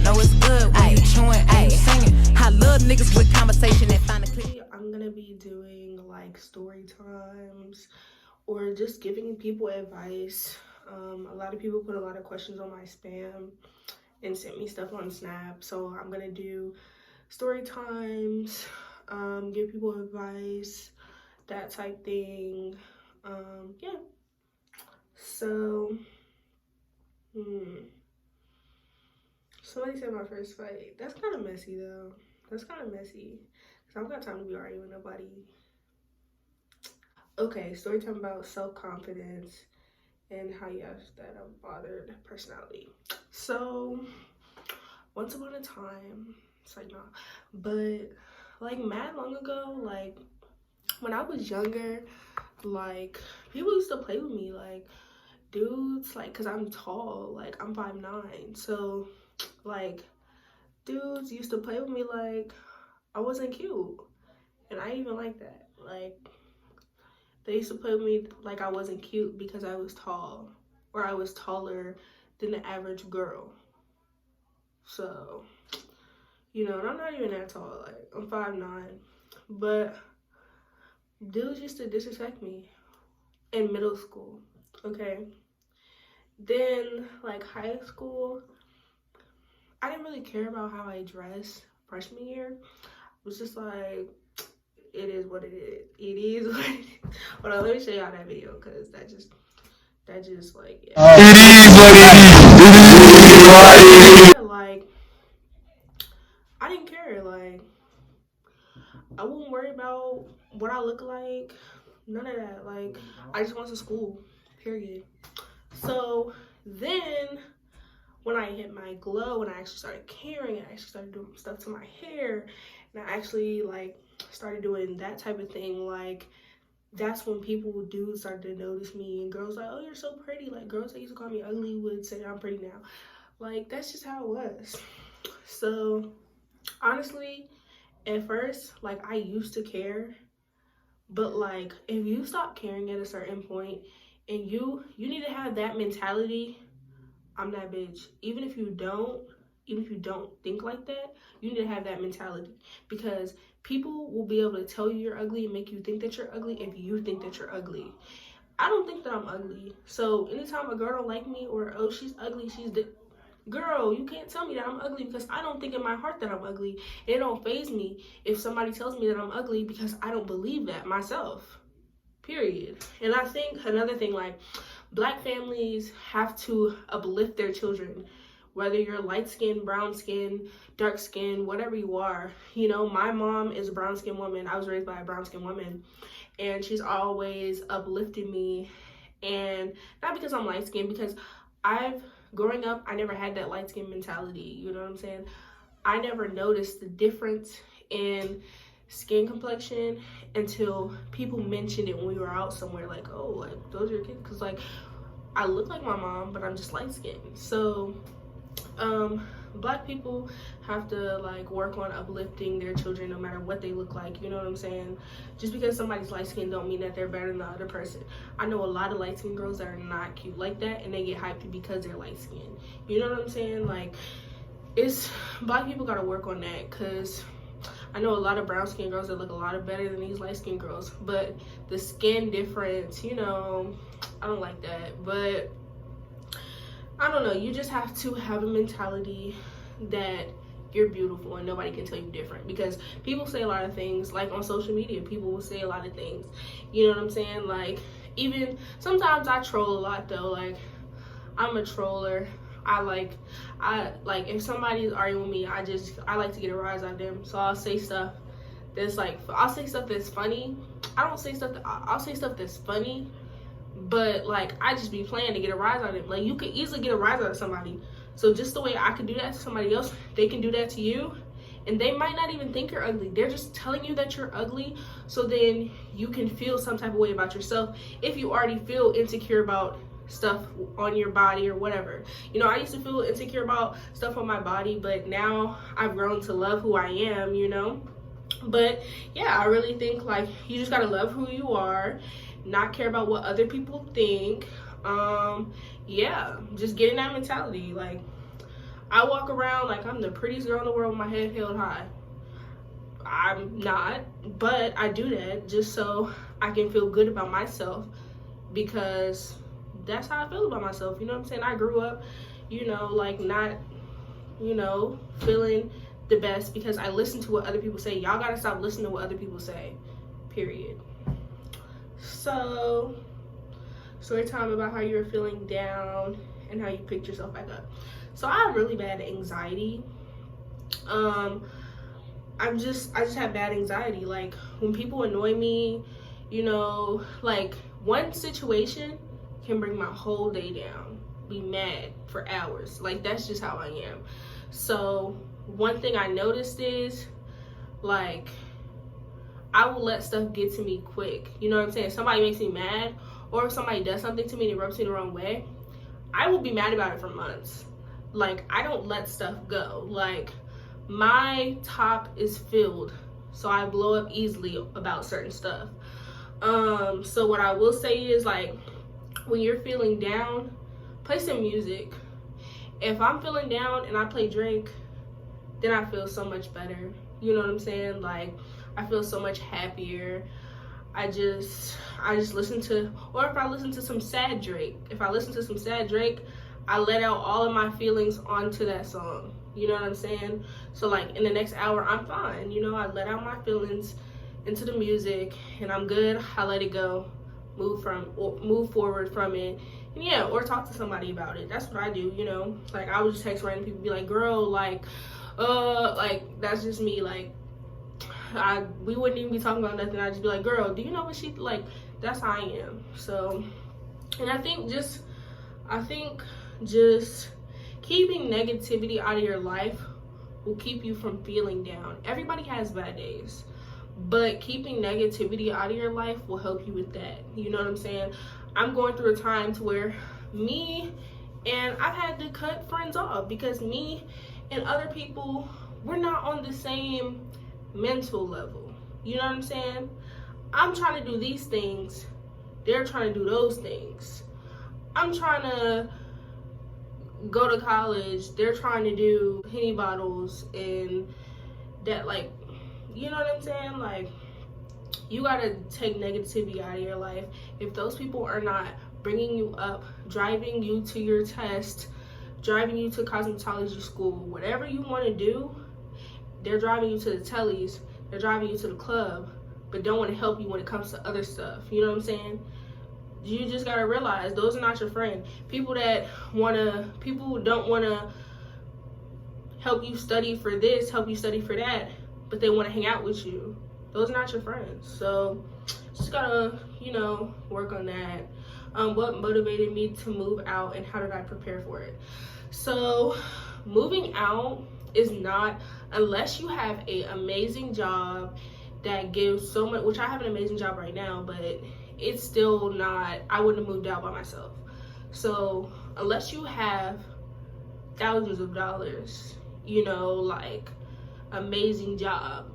know it's good when you chewing and you singing. I love niggas with conversation that find a clear. I'm gonna be doing like story times or just giving people advice. A lot of people put a lot of questions on my spam and sent me stuff on Snap, so I'm gonna do story times, give people advice, that type thing. Yeah. So somebody said my first fight. That's kind of messy though. That's kind of messy, because I don't got time to be arguing with nobody. Okay, story time about self-confidence and how you have that unbothered personality. So once upon a time, it's like nah, but like mad long ago, like when I was younger, like people used to play with me, like dudes, like because I'm tall, like I'm 5'9", so like dudes used to play with me like I wasn't cute, and I even like that. Like they used to play with me like I wasn't cute because I was tall, or I was taller than the average girl. So, you know, and I'm not even that tall, like I'm 5'9", but dudes used to disrespect me in middle school, okay? Then like high school, I didn't really care about how I dressed freshman year. It was just like, it is what it is. It is what it is. Hold on, let me show y'all that video, because that just like, yeah. It is what it is. Like, I didn't care. Like, I wouldn't worry about what I look like. None of that. Like, I just went to school, period. So then when I hit my glow and I actually started caring, and I actually started doing stuff to my hair, and I actually like started doing that type of thing, like that's when dudes started to notice me, and girls like, oh, you're so pretty. Like girls that used to call me ugly would say I'm pretty now. Like that's just how it was. So honestly, at first, like I used to care, but like if you stop caring at a certain point, and you need to have that mentality, I'm that bitch. Even if you don't think like that, you need to have that mentality, because people will be able to tell you you're ugly and make you think that you're ugly if you think that you're ugly. I don't think that I'm ugly. So anytime a girl don't like me, or oh, she's ugly, girl, you can't tell me that I'm ugly, because I don't think in my heart that I'm ugly. It don't faze me if somebody tells me that I'm ugly, because I don't believe that myself, period. And I think another thing, like Black families have to uplift their children, whether you're light skin, brown skin, dark skin, whatever you are. You know, my mom is a brown skin woman. I was raised by a brown skin woman, and she's always uplifted me. And not because I'm light skinned, because growing up, I never had that light skin mentality. You know what I'm saying? I never noticed the difference in skin complexion until people mentioned it when we were out somewhere, like, oh, like those are your kids, because like I look like my mom, but I'm just light skinned. So Black people have to like work on uplifting their children no matter what they look like. You know what I'm saying? Just because somebody's light skinned don't mean that they're better than the other person. I know a lot of light skinned girls that are not cute like that, and they get hyped because they're light skinned. You know what I'm saying? Like, Black people gotta work on that, because I know a lot of brown skin girls that look a lot better than these light skin girls, but the skin difference, you know, I don't like that. But I don't know, you just have to have a mentality that you're beautiful and nobody can tell you different, because people say a lot of things, like on social media, people will say a lot of things, you know what I'm saying? Like, even sometimes I troll a lot though. Like, I'm a troller. I like if somebody's arguing with me, I like to get a rise out of them. So I'll say stuff that's like, I'll say stuff that's funny. I'll say stuff that's funny, but like I just be playing to get a rise out of them. Like, you could easily get a rise out of somebody. So just the way I could do that to somebody else, they can do that to you, and they might not even think you're ugly. They're just telling you that you're ugly, so then you can feel some type of way about yourself if you already feel insecure about stuff on your body or whatever. You know, I used to feel insecure about stuff on my body, but now I've grown to love who I am, you know? But yeah, I really think like you just gotta love who you are, not care about what other people think. Yeah, just getting that mentality. Like, I walk around like I'm the prettiest girl in the world with my head held high. I'm not, but I do that just so I can feel good about myself, because that's how I feel about myself. You know what I'm saying? I grew up, you know, like not, you know, feeling the best because I listen to what other people say. Y'all gotta stop listening to what other people say, period. So, story time about how you were feeling down and how you picked yourself back up. So I have really bad anxiety. I just have bad anxiety. Like when people annoy me, you know, like one situation can bring my whole day down, be mad for hours. Like that's just how I am. So one thing I noticed is like I will let stuff get to me quick. You know what I'm saying? If somebody makes me mad, or if somebody does something to me and it rubs me the wrong way, I will be mad about it for months. Like I don't let stuff go. Like my top is filled, so I blow up easily about certain stuff. So what I will say is, like, when you're feeling down, play some music. If I'm feeling down and I play Drake, then I feel so much better. You know what I'm saying? Like I feel so much happier. I just listen to, or if I listen to some sad Drake, I let out all of my feelings onto that song. You know what I'm saying? So like in the next hour, I'm fine. You know, I let out my feelings into the music and I'm good. I let it go, move forward from it. And yeah, or talk to somebody about it. That's what I do, you know? Like I would just text random people, be like, girl, like that's just me. Like we wouldn't even be talking about nothing. I'd just be like, girl, do you know what she, like, that's how I am. So, and I think just keeping negativity out of your life will keep you from feeling down. Everybody has bad days, but keeping negativity out of your life will help you with that. You know what I'm saying? I'm going through a time to where I've had to cut friends off because me and other people, we're not on the same mental level. You know what I'm saying? I'm trying to do these things, they're trying to do those things. I'm trying to go to college, they're trying to do Henny bottles and that, like, you know what I'm saying? Like, you gotta take negativity out of your life. If those people are not bringing you up, driving you to your test, driving you to cosmetology school, whatever you want to do, they're driving you to the tellies, they're driving you to the club, but don't want to help you when it comes to other stuff. You know what I'm saying? You just gotta realize those are not your friend. People who don't wanna help you study for this, help you study for that, but they wanna hang out with you. Those are not your friends. So just gotta, you know, work on that. What motivated me to move out and how did I prepare for it? So moving out is not, unless you have an amazing job that gives so much, which I have an amazing job right now, but it's still not, I wouldn't have moved out by myself. So unless you have thousands of dollars, you know, like amazing job,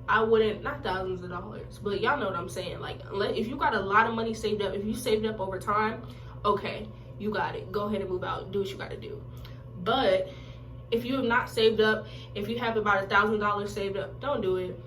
I wouldn't, not thousands of dollars, but y'all know what I'm saying. Like, if you got a lot of money saved up, if you saved up over time, okay, you got it. Go ahead and move out, do what you gotta do. But if you have not saved up, if you have about $1,000 saved up, don't do it.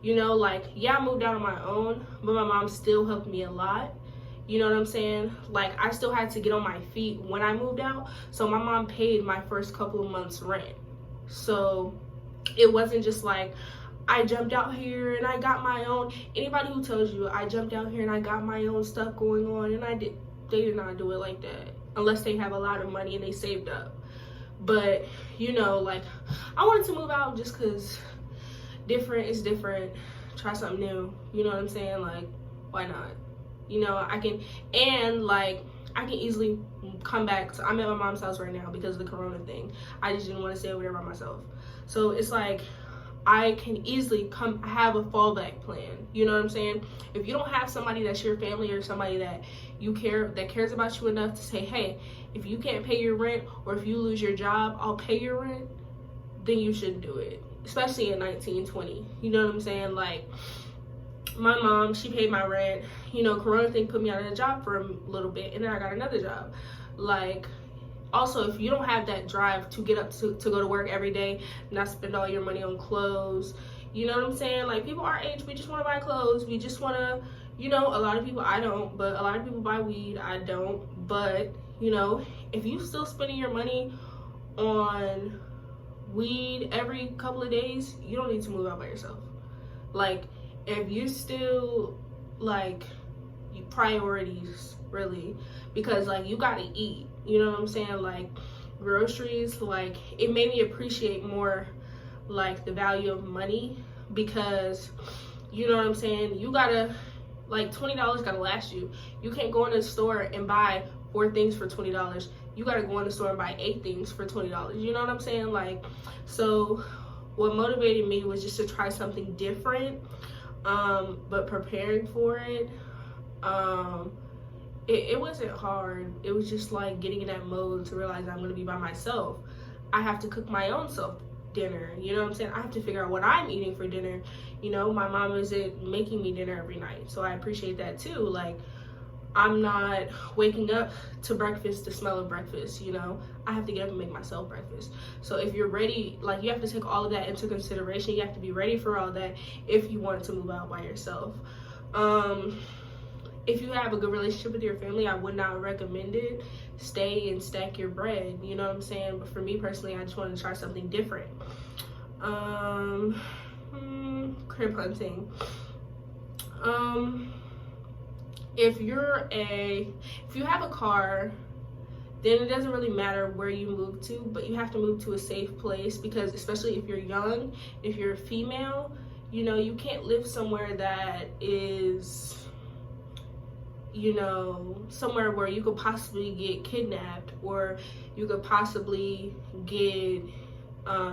You know, like, yeah, I moved out on my own, but my mom still helped me a lot. You know what I'm saying? Like, I still had to get on my feet when I moved out. So my mom paid my first couple of months rent. So it wasn't just like, I jumped out here and I got my own. Anybody who tells you I jumped out here and I got my own stuff going on, and they did not do it like that. Unless they have a lot of money and they saved up. But, you know, like, I wanted to move out just because different is different. Try something new. You know what I'm saying? Like, why not? You know, I can easily come back. So I'm at my mom's house right now because of the corona thing. I just didn't want to stay over there by myself. So it's like, I can easily have a fallback plan. You know what I'm saying? If you don't have somebody that's your family or somebody that you that cares about you enough to say, hey, if you can't pay your rent or if you lose your job, I'll pay your rent, then you shouldn't do it. Especially in 1920. You know what I'm saying? Like, my mom, she paid my rent. You know, corona thing put me out of a job for a little bit, and then I got another job. Like, also, if you don't have that drive to get up to go to work every day, not spend all your money on clothes, you know what I'm saying? Like, people our age, we just want to buy clothes. We just want to, you know, a lot of people, I don't, but a lot of people buy weed. I don't. But, you know, if you still spending your money on weed every couple of days, you don't need to move out by yourself. Like, if you still, like, priorities, really, because, like, you gotta eat, you know what I'm saying? Like, groceries, like, it made me appreciate more, like, the value of money, because, you know what I'm saying, you gotta, like, $20 gotta last you. You can't go in the store and buy 4 things for $20. You gotta go in the store and buy 8 things for $20. You know what I'm saying? Like, so what motivated me was just to try something different, but preparing for it, it wasn't hard. It was just like getting in that mode to realize I'm gonna be by myself. I have to cook my own self dinner, you know what I'm saying? I have to figure out what I'm eating for dinner. You know, my mom isn't making me dinner every night, so I appreciate that too. Like, I'm not waking up to breakfast, the smell of breakfast, you know? I have to get up and make myself breakfast. So if you're ready, like, you have to take all of that into consideration. You have to be ready for all that if you want to move out by yourself. If you have a good relationship with your family, I would not recommend it. Stay and stack your bread, you know what I'm saying? But for me personally, I just wanted to try something different. Crib hunting. If you have a car, then it doesn't really matter where you move to, but you have to move to a safe place, because especially if you're young, if you're a female, you know, you can't live somewhere that is, you know, somewhere where you could possibly get kidnapped, or you could possibly get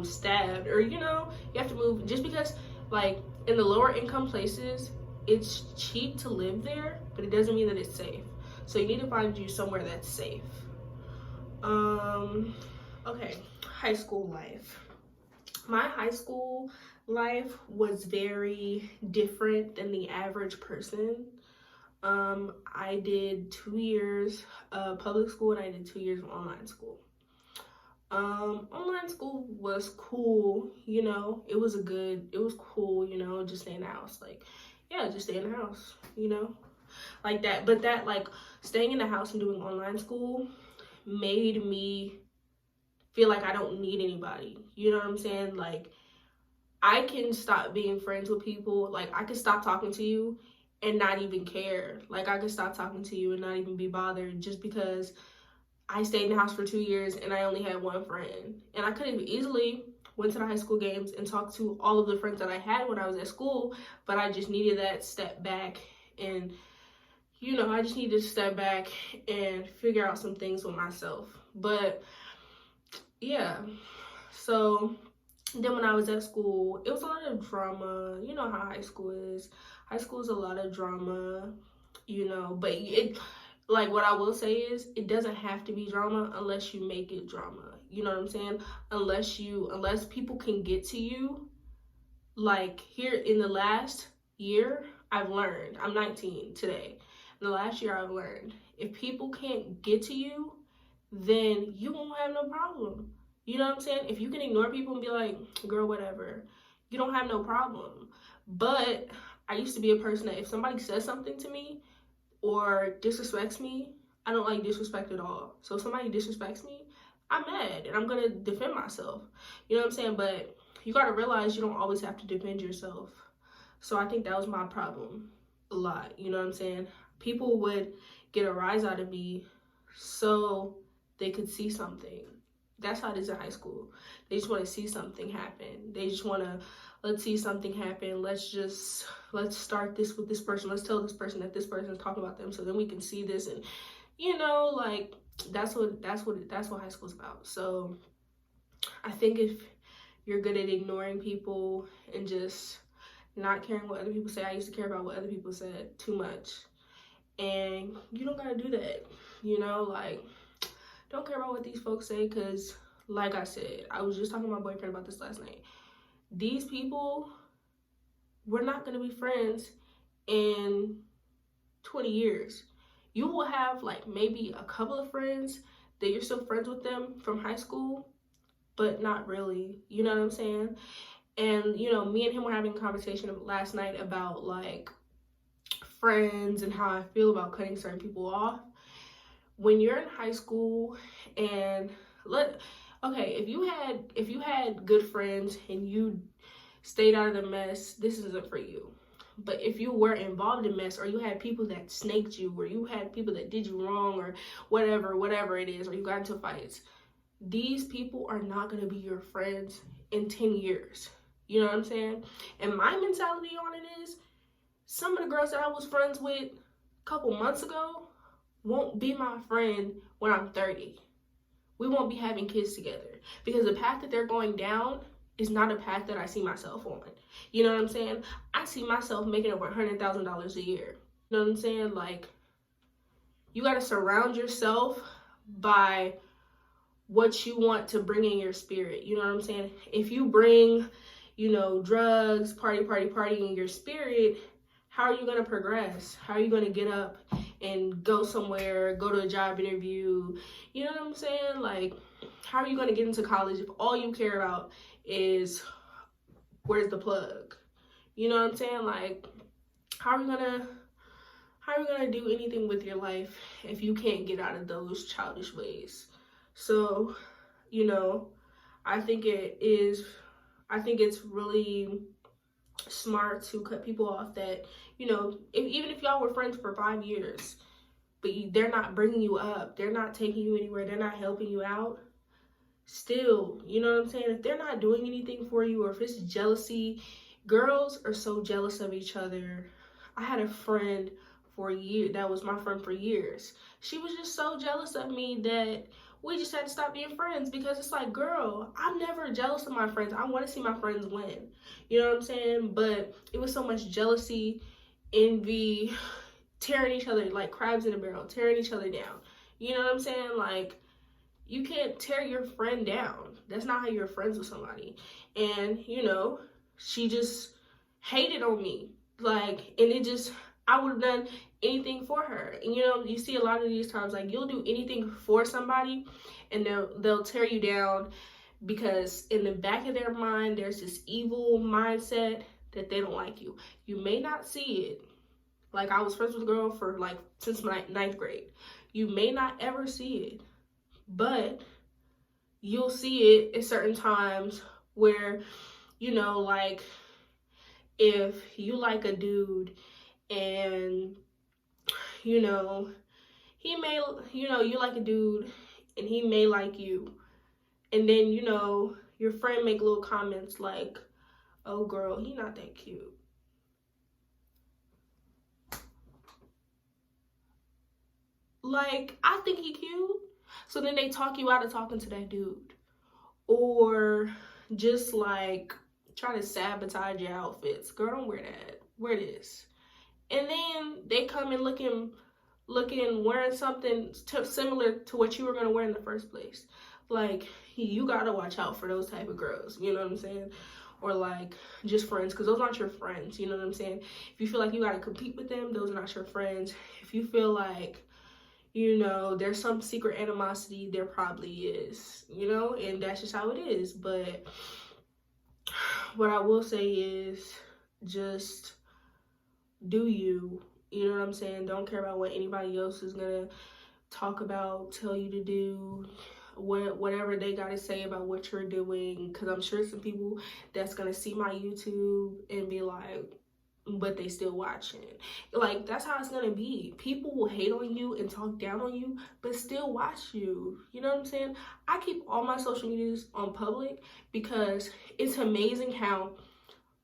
stabbed, or, you know, you have to move, just because, like, in the lower income places, it's cheap to live there, but it doesn't mean that it's safe. So you need to find you somewhere that's safe. Okay, high school life. My high school life was very different than the average person. I did 2 years of public school, and I did 2 years of online school. Online school was cool, you know, it was cool, you know, just stay in the house. Like, yeah, just stay in the house, you know, like that. But that, like, staying in the house and doing online school made me feel like I don't need anybody, you know what I'm saying? Like, I can stop being friends with people. Like, I can stop talking to you and not even care. Like, I could stop talking to you and not even be bothered, just because I stayed in the house for 2 years and I only had one friend. And I could have easily went to the high school games and talked to all of the friends that I had when I was at school, but I just needed that step back, and, you know, I just needed to step back and figure out some things with myself. But yeah, so then when I was at school, it was a lot of drama. You know how high school is. High school is a lot of drama, you know, but it, like, what I will say is, it doesn't have to be drama unless you make it drama. You know what I'm saying? Unless people can get to you. Like, here in the last year, I've learned, I'm 19 today. In the last year, I've learned, if people can't get to you, then you won't have no problem. You know what I'm saying? If you can ignore people and be like, girl, whatever, you don't have no problem. But I used to be a person that if somebody says something to me or disrespects me, I don't like disrespect at all. So if somebody disrespects me, I'm mad and I'm gonna defend myself. You know what I'm saying? But you gotta realize you don't always have to defend yourself. So I think that was my problem a lot. You know what I'm saying? People would get a rise out of me so they could see something. That's how it is in high school. They just want to see something happen. They just want to, let's see something happen. Let's start this with this person. Let's tell this person that this person is talking about them, so then we can see this. And, you know, like, that's what high school is about. So I think if you're good at ignoring people and just not caring what other people say, I used to care about what other people said too much. And you don't gotta do that, you know, like, don't care about what these folks say, because, like I said, I was just talking to my boyfriend about this last night. These people, we're not gonna be friends in 20 years. You will have, like, maybe a couple of friends that you're still friends with them from high school, but not really, you know what I'm saying? And, you know, me and him were having a conversation last night about, like, friends and how I feel about cutting certain people off. When you're in high school and if you had good friends and you stayed out of the mess, this isn't for you. But if you were involved in mess, or you had people that snaked you, or you had people that did you wrong, or whatever it is, or you got into fights, these people are not going to be your friends in 10 years. You know what I'm saying? And my mentality on it is, some of the girls that I was friends with a couple months ago won't be my friend when I'm 30. We won't be having kids together, because the path that they're going down is not a path that I see myself on. You know what I'm saying? I see myself making over $100,000 a year. You know what I'm saying? Like, you got to surround yourself by what you want to bring in your spirit. You know what I'm saying? If you bring, you know, drugs, party in your spirit, how are you going to progress? How are you going to get up and go somewhere, go to a job interview? You know what I'm saying? Like, how are you going to get into college if all you care about is where's the plug? You know what I'm saying? Like, how are you gonna do anything with your life if you can't get out of those childish ways? So, you know, I think it's really smart to cut people off that, you know, even if y'all were friends for 5 years, but they're not bringing you up, they're not taking you anywhere, they're not helping you out, still, you know what I'm saying? If they're not doing anything for you, or if it's jealousy, girls are so jealous of each other. I had a friend for a year that was my friend for years. She was just so jealous of me that we just had to stop being friends, because it's like, girl, I'm never jealous of my friends. I want to see my friends win. You know what I'm saying? But it was so much jealousy, envy, tearing each other like crabs in a barrel, tearing each other down. You know what I'm saying? Like, you can't tear your friend down. That's not how you're friends with somebody. And, you know, she just hated on me. Like, and I would have done anything for her. And, you know, you see a lot of these times, like, you'll do anything for somebody and they'll tear you down, because in the back of their mind, there's this evil mindset that they don't like you. You may not see it. Like, I was friends with a girl for, like, since my 9th grade. You may not ever see it, but you'll see it at certain times where, you know, like, if you like a dude and, you know, you like a dude and he may like you, and then, you know, your friend make little comments like, oh girl, he not that cute. Like, I think he cute. So then they talk you out of talking to that dude. Or just, like, try to sabotage your outfits. Girl, don't wear that. Wear this. And then they come in looking wearing something similar to what you were going to wear in the first place. Like, you got to watch out for those type of girls. You know what I'm saying? Or, like, just friends, because those aren't your friends. You know what I'm saying? If you feel like you got to compete with them, those are not your friends. If you feel like, you know, there's some secret animosity, there probably is, you know, and that's just how it is. But what I will say is, just do you. You know what I'm saying? Don't care about what anybody else is gonna talk about, tell you to do, whatever they gotta say about what you're doing. Because I'm sure some people that's gonna see my YouTube and be like, but they still watching. Like, that's how it's gonna be. People will hate on you and talk down on you, but still watch you. You know what I'm saying? I keep all my social medias on public, because it's amazing how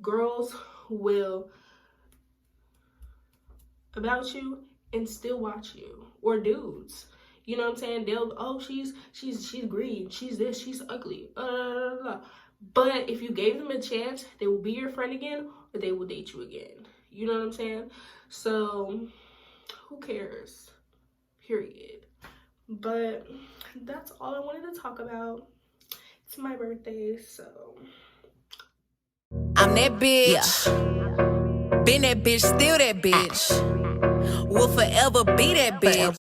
girls will about you and still watch you, or dudes. You know what I'm saying? They'll, oh, she's green, she's this, she's ugly, But if you gave them a chance, they will be your friend again, or they will date you again. You know what I'm saying? So, who cares? Period. But that's all I wanted to talk about. It's my birthday, so. I'm that bitch. Yeah. Been that bitch, still that bitch. Will forever be that bitch.